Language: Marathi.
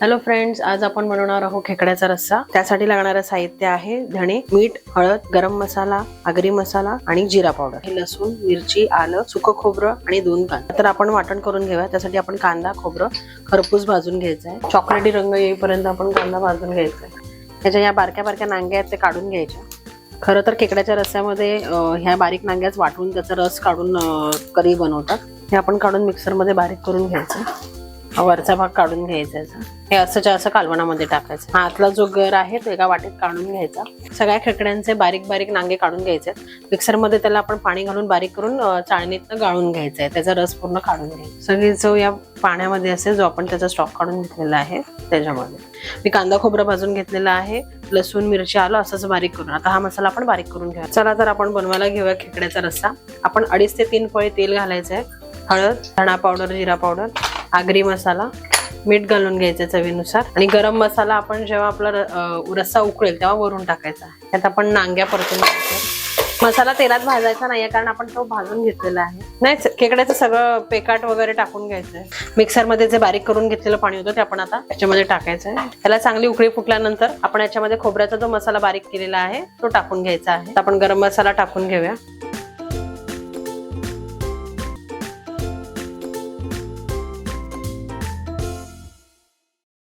हॅलो फ्रेंड्स, आज आपण बनवणार आहोत खेकड्याचा रस्सा। त्यासाठी लागणारे साहित्य आहे धणे, मीठ, हळद, गरम मसाला, आगरी मसाला आणि जिरा पावडर। हे लसूण, मिरची, आलं, सुकं खोबरं आणि 2 कांदा। तर आपण वाटण करून घेऊया। त्यासाठी आपण कांदा, खोबरं खरपूस भाजून घ्यायचं आहे। चॉकलेटी रंग येईपर्यंत आपण कांदा भाजून घ्यायचा आहे। त्याच्या या बारक्या बारक्या नांग्या आहेत ते काढून घ्यायच्या। खरं तर खेकड्याच्या रस्स्यामध्ये ह्या बारीक नांग्याच वाटून त्याचा रस काढून करी बनवतात। हे आपण काढून मिक्सर मध्ये बारीक करून घ्यायचं। वरचा भाग काढून घ्यायचा। हे असंच्या असं कालवणामध्ये टाकायचं। हा आतला जो गर आहे तो एका वाटीत काढून घ्यायचा। सगळ्या खेकड्यांचे बारीक बारीक नांगे काढून घ्यायचे। मिक्सर मध्ये त्याला आपण पाणी घालून बारीक करून चाळणीतनं गाळून घ्यायचं आहे। त्याचा रस पूर्ण काढून घ्यायचा। सगळी जो या पाण्यामध्ये असेल जो आपण त्याचा स्टॉक काढून घेतलेला आहे त्याच्यामध्ये मी कांदा खोबरं भाजून घेतलेला आहे। लसूण, मिरची, आलं असंच बारीक करून आता हा मसाला आपण बारीक करून घेऊया। चला तर आपण बनवायला घेऊया खेकड्याचा रस्सा। आपण 2.5 ते 3 पळी तेल घालायचं आहे। हळद, धणा पावडर, जिरा पावडर, आगरी मसाला, मीठ घालून घ्यायचं चवीनुसार आणि गरम मसाला आपण जेव्हा आपला रस्सा उकळेल तेव्हा वरून टाकायचा। त्यात आपण नांग्या परतून घ्यायच्या। मसाला तेलात भाजायचा नाहीये कारण आपण तो भाजून घेतलेला आहे। नाही, खेकड्याचं सगळं पेकाट वगैरे टाकून घ्यायचंय। मिक्सर मध्ये जे बारीक करून घेतलेलं पाणी होतं ते आपण आता याच्यामध्ये टाकायचं आहे। त्याला चांगली उकळी फुटल्यानंतर आपण याच्यामध्ये खोबऱ्याचा जो मसाला बारीक केलेला आहे तो टाकून घ्यायचा आहे। आपण गरम मसाला टाकून घेऊया।